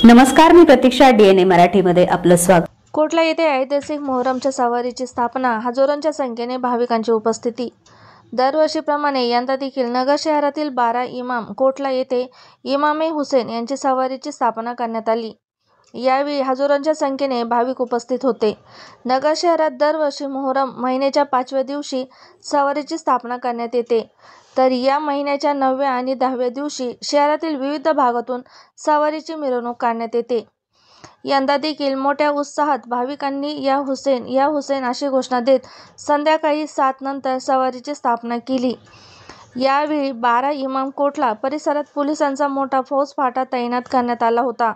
नमस्कार, मी प्रतीक्षा, DNA मराठीमध्ये आपलं स्वागत। कोटला येथे ऐतिहासिक मोहरमच्या सवारीची स्थापना, हजारोंच्या संख्येने भाविकांची उपस्थिती। दरवर्षीप्रमाणे यंदा देखील नगर शहरातील 12 इमाम कोटला येथे इमामे हुसेन यांची सवारीची स्थापना करण्यात आली। यावेळी हजारोंच्या संख्येने भाविक उपस्थित होते। नगर शहरात दरवर्षी मोहरम महिन्याच्या 5व्या दिवशी सवारीची स्थापना करण्यात येते, तर या महिन्याच्या 9व्या आणि 10व्या दिवशी शहरातील विविध भागातून सवारीची मिरवणूक काढण्यात येते। यंदा देखील मोठ्या उत्साहात भाविकांनी या हुसेन अशी घोषणा देत संध्याकाळी 7 नंतर सवारीची स्थापना केली। यावेळी 12 इमाम कोटला परिसरात पोलिसांचा मोठा फौजफाटा तैनात करण्यात आला होता।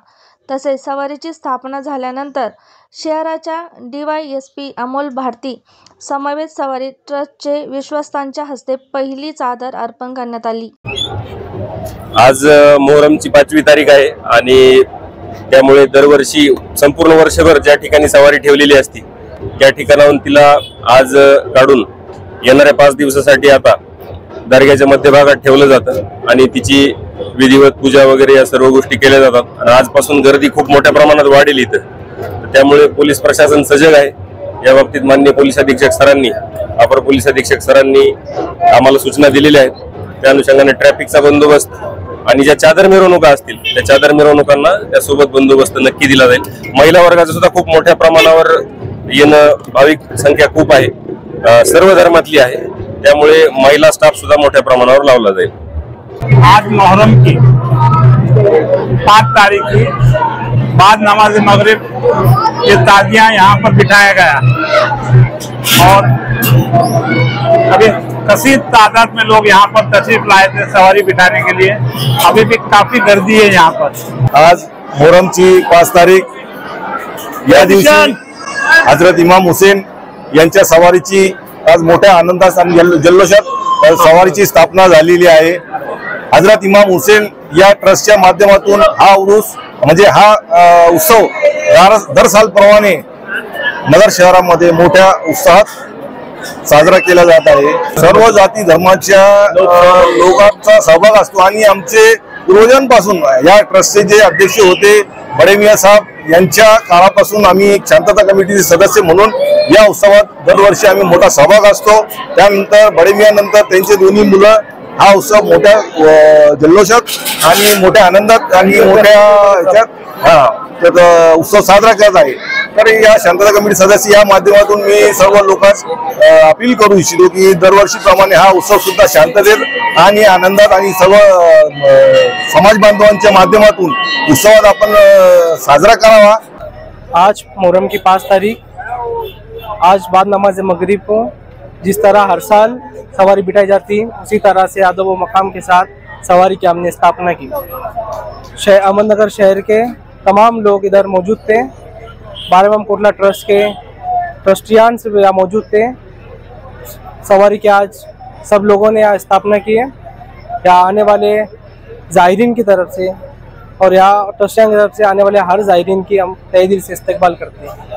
तसेच सवारीची स्थापना झाल्यानंतर शहराच्या DYSP अमोल भारती समवेत सवारी ट्रस्टचे विश्वस्तांच्या हस्ते पहिली चादर अर्पण करण्यात आली। आज मोहरमची 5वी तारीख आहे आणि त्यामुळे दरवर्षी संपूर्ण वर्षभर ज्या ठिकाणी सवारी ठेवलेली असती त्या ठिकाणाहून तिला आज काढून येणाऱ्या 5 दिवसासाठी आता दर्ग्याच्या मध्यभागात ठेवलं जातं आणि तिची विधिवत पूजा वगैरे या सर्व गोष्टी केल्या जातात। आणि आजपासून गर्दी खूप मोठ्या प्रमाणात वाढेल इथं, त्यामुळे पोलीस प्रशासन सजग आहे। या बाबतीत माननीय पोलीस अधीक्षक सरांनी, अपर पोलीस अधीक्षक सरांनी आम्हाला सूचना दिलेल्या आहेत। त्या अनुषंगाने ट्रॅफिकचा बंदोबस्त आणि ज्या चादर मिरवणुका असतील त्या चादर मिरवणुकांना त्यासोबत बंदोबस्त नक्की दिला जाईल। महिला वर्गाचं सुद्धा खूप मोठ्या प्रमाणावर येणं, भाविक संख्या खूप आहे, सर्व धर्मातली आहे, त्यामुळे महिला स्टाफ सुद्धा मोठ्या प्रमाणावर लावला जाईल। आज मोहर्रम की 5 तारीख की बाद नमाज मगरिब ये ताजियां यहाँ पर बिठाया गया और अभी कसीर तादाद में लोग यहाँ पर तशरीफ लाए थे सवारी बिठाने के लिए। अभी भी काफी गर्दी है यहाँ पर। आज मोहरमची 5 तारीख या दिवशी हजरत इमाम हुसेन यांच्या सवारीची आज मोठ्या आनंदात आणि जल्लोषात सवारीची स्थापना झालेली आहे। हजरत इमाम हुसेन या ट्रस्टच्या माध्यमातून हा उरूस म्हणजे हा उत्सव दर सालप्रमाणे नगर शहरामध्ये मोठ्या उत्साहात साजरा केला जात आहे। सर्व जाती धर्माच्या लोकांचा सहभाग असतो आणि आमचे पूर्वजांपासून या ट्रस्टचे जे अध्यक्ष होते बडे मियाँ साहेब यांच्या काळापासून आम्ही एक शांतता कमिटीचे सदस्य म्हणून या उत्सवात दरवर्षी आम्ही मोठा सहभाग असतो। त्यानंतर बडे मियाँ नंतर त्यांचे दोन्ही मुलं हा उत्सव मोठ्या जल्लोषात आणि मोठ्या आनंदात आणि मोठ्या ह्याच्यात उत्सव साजरा करत आहे। तर या शांतता कमिटी सदस्य या माध्यमातून मी सर्व लोकांस अपील करू इच्छितो की दरवर्षीप्रमाणे हा उत्सव सुद्धा शांततेत आणि आनंदात आणि सर्व समाज बांधवांच्या माध्यमातून उत्सवात आपण साजरा करावा। आज मोहर्रम की 5 तारीख, आज बाद नमाज मगरिब को जिस तरह हर साल सवारी बिठाई जाती उसी तरह से अदब व मकाम के साथ सवारी की हमने स्थापना की। अहमदनगर शहर के तमाम लोग इधर मौजूद थे। 12 इमाम कोटला ट्रस्ट के ट्रस्टियान से यहाँ मौजूद थे। सवारी की आज सब लोगों ने यहाँ स्थापना की है। यहाँ आने वाले ज़ायरीन की तरफ से और यहाँ ट्रस्टियान की तरफ से आने वाले हर ज़ायरीन की हम तहे दिल से इस्तकबाल करते हैं।